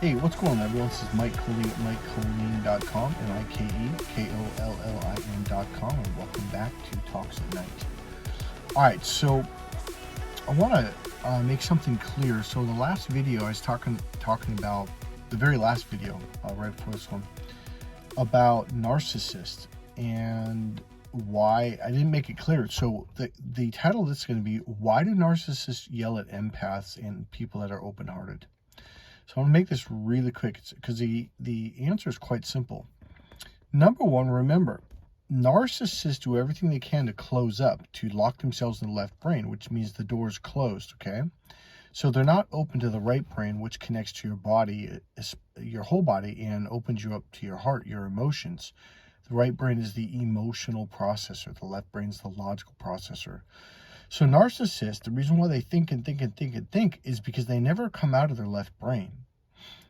Hey, what's going on, everyone? This is Mike Colleen at MikeColleen.com, MikeKollein.com, and welcome back to Talks at Night. All right, so I want to make something clear. So the last video I was talking about, the very last video, right before this one, about narcissists and why I didn't make it clear. So the title of this is going to be, why do narcissists yell at empaths and people that are open-hearted? So I want to make this really quick because the answer is quite simple. Number one, remember, narcissists do everything they can to close up, to lock themselves in the left brain, which means the door is closed, okay? So they're not open to the right brain, which connects to your body, your whole body, and opens you up to your heart, your emotions. The right brain is the emotional processor. The left brain is the logical processor. So narcissists, the reason why they think and think and think and think is because they never come out of their left brain.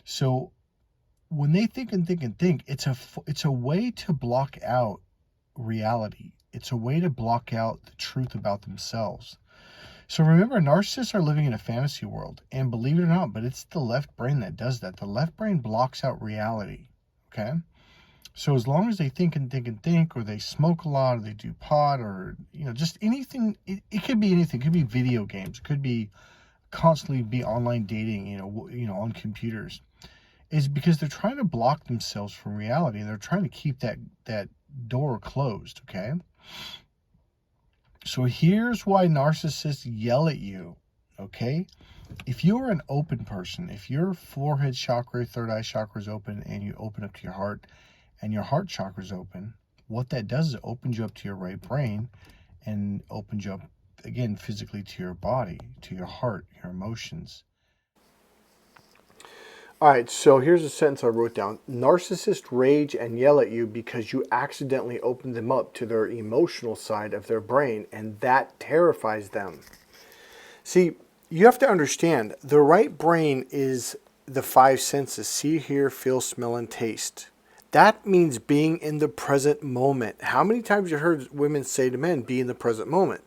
So when they think and think and think, it's a way to block out reality. It's a way to block out the truth about themselves. So remember, narcissists are living in a fantasy world, and believe it or not, but it's the left brain that does that. The left brain blocks out reality, okay? So as long as they think and think and think, or they smoke a lot, or they do pot, or just anything, it could be anything. It could be video games. It could be constantly be online dating, on computers. Is because they're trying to block themselves from reality, and they're trying to keep that door closed. Okay. So here's why narcissists yell at you. Okay. If you're an open person, if your forehead chakra, third eye chakra is open, and you open up to your heart, and your heart chakra is open, what that does is it opens you up to your right brain and opens you up, again, physically to your body, to your heart, your emotions. All right, so here's a sentence I wrote down. Narcissists rage and yell at you because you accidentally opened them up to their emotional side of their brain, and that terrifies them. See, you have to understand, the right brain is the five senses: see, hear, feel, smell, and taste. That means being in the present moment. How many times you heard women say to men, be in the present moment?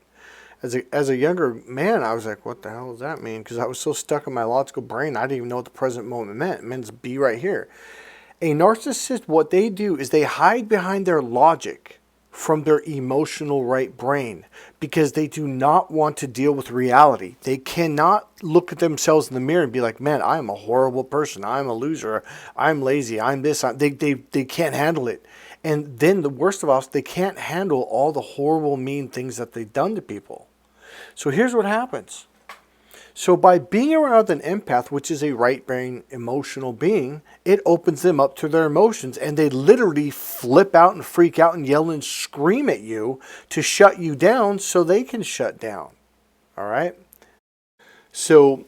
As a younger man, I was like, what the hell does that mean? Because I was so stuck in my logical brain, I didn't even know what the present moment meant. It means be right here. A narcissist, what they do is they hide behind their logic from their emotional right brain because they do not want to deal with reality. They cannot look at themselves in the mirror and be like, man, I'm a horrible person. I'm a loser. I'm lazy. I'm this. They can't handle it. And then the worst of all, they can't handle all the horrible, mean things that they've done to people. So here's what happens. So by being around an empath, which is a right brain emotional being, it opens them up to their emotions, and they literally flip out and freak out and yell and scream at you to shut you down so they can shut down. All right? So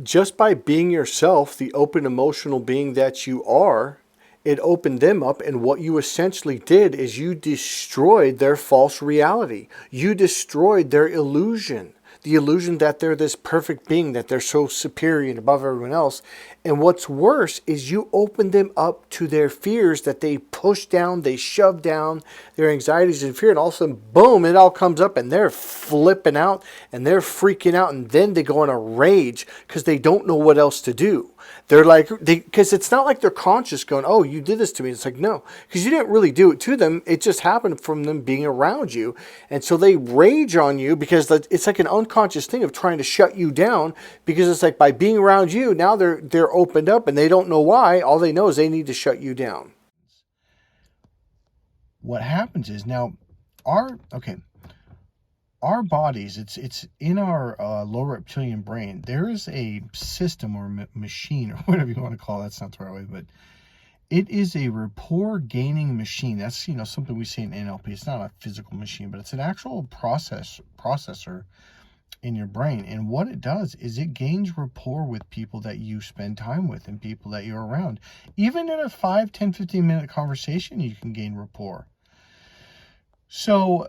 just by being yourself, the open emotional being that you are, it opened them up, and what you essentially did is you destroyed their false reality. You destroyed their illusion. The illusion that they're this perfect being, that they're so superior and above everyone else. And what's worse is you open them up to their fears that they push down, they shove down, their anxieties and fear, and all of a sudden, boom, it all comes up and they're flipping out and they're freaking out, and then they go in a rage because they don't know what else to do. They're like, because it's not like they're conscious going, oh, you did this to me. It's like, no, because you didn't really do it to them. It just happened from them being around you. And so they rage on you because it's like an unconscious thing of trying to shut you down, because it's like by being around you, now they're opened up and they don't know why. All they know is they need to shut you down. What happens is now our bodies, it's in our lower reptilian brain. There is a system or machine or whatever you want to call it. That's not the right way, but it is a rapport gaining machine. That's something we say in NLP. It's not a physical machine, but it's an actual processor in your brain. And what it does is it gains rapport with people that you spend time with and people that you're around. Even in a 5, 10, 15-minute conversation, you can gain rapport. So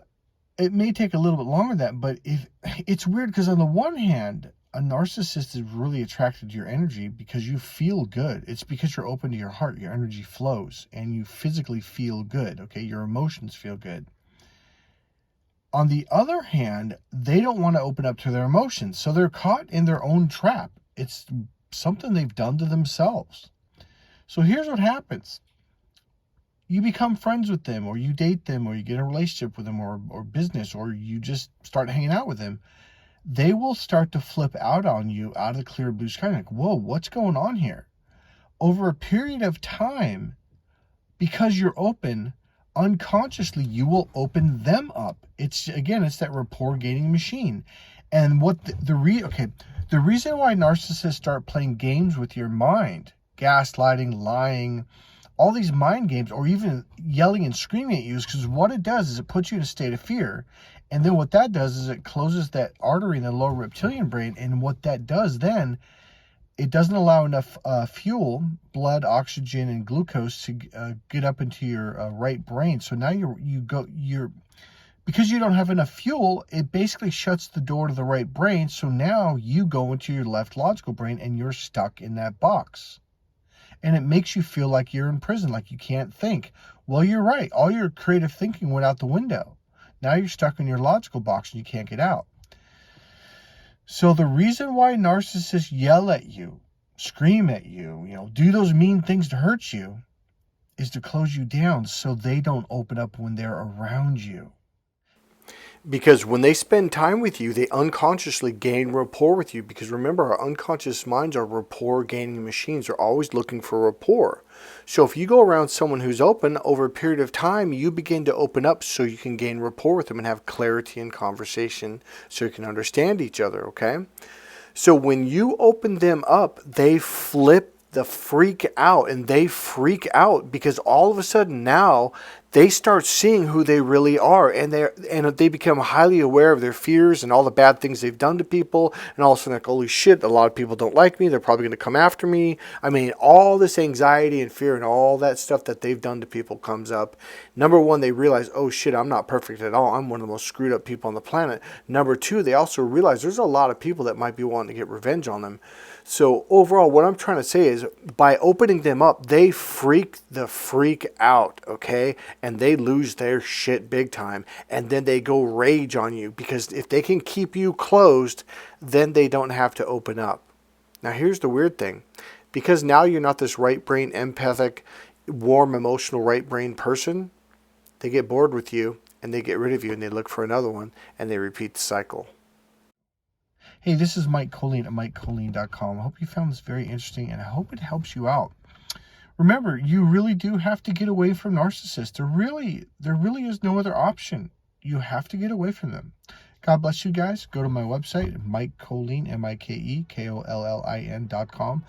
it may take a little bit longer than that, but if it's weird, because on the one hand, a narcissist is really attracted to your energy because you feel good. It's because you're open to your heart, your energy flows, and you physically feel good, okay? Your emotions feel good. On the other hand, they don't want to open up to their emotions, so they're caught in their own trap. It's something they've done to themselves. So here's what happens. You become friends with them, or you date them, or you get in a relationship with them, or business, or you just start hanging out with them. They will start to flip out on you out of the clear blue sky. Like, whoa, what's going on here? Over a period of time, because you're open, unconsciously you will open them up. It's that rapport gaining machine. And what the reason why narcissists start playing games with your mind, gaslighting, lying, all these mind games, or even yelling and screaming at you, is because what it does is it puts you in a state of fear. And then what that does is it closes that artery in the lower reptilian brain. And what that does then, it doesn't allow enough fuel, blood, oxygen, and glucose to get up into your right brain. So now because you don't have enough fuel, it basically shuts the door to the right brain. So now you go into your left logical brain and you're stuck in that box. And it makes you feel like you're in prison, like you can't think. Well, you're right. All your creative thinking went out the window. Now you're stuck in your logical box and you can't get out. So the reason why narcissists yell at you, scream at you, do those mean things to hurt you, is to close you down so they don't open up when they're around you. Because when they spend time with you, they unconsciously gain rapport with you. Because remember, our unconscious minds are rapport gaining machines. They're always looking for rapport. So if you go around someone who's open, over a period of time, you begin to open up so you can gain rapport with them and have clarity in conversation so you can understand each other, okay? So when you open them up, they flip the freak out, and they freak out because all of a sudden now they start seeing who they really are, and they become highly aware of their fears and all the bad things they've done to people, and all of a sudden like, holy shit, a lot of people don't like me, they're probably going to come after me. I mean, all this anxiety and fear and all that stuff that they've done to people comes up. Number one, they realize, oh shit, I'm not perfect at all, I'm one of the most screwed up people on the planet. Number two, they also realize there's a lot of people that might be wanting to get revenge on them. So overall, what I'm trying to say is by opening them up, they freak the freak out, okay? And they lose their shit big time. And then they go rage on you because if they can keep you closed, then they don't have to open up. Now, here's the weird thing. Because now you're not this right brain, empathic, warm, emotional right brain person, they get bored with you and they get rid of you and they look for another one and they repeat the cycle. Hey, this is Mike Colleen at MikeColleen.com. I hope you found this very interesting, and I hope it helps you out. Remember, you really do have to get away from narcissists. There really is no other option. You have to get away from them. God bless you guys. Go to my website, Mike Colleen, MikeKollin.com.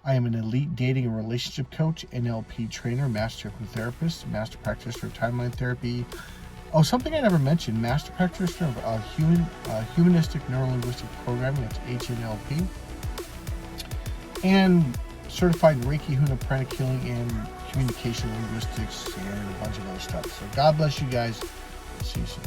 I am an elite dating and relationship coach, NLP trainer, master hypnotherapist, master practitioner of timeline therapy. Oh, something I never mentioned, master practitioner of humanistic neurolinguistic programming, that's HNLP, and certified Reiki, Huna, pranic healing, and communication linguistics, and a bunch of other stuff. So God bless you guys. See you soon.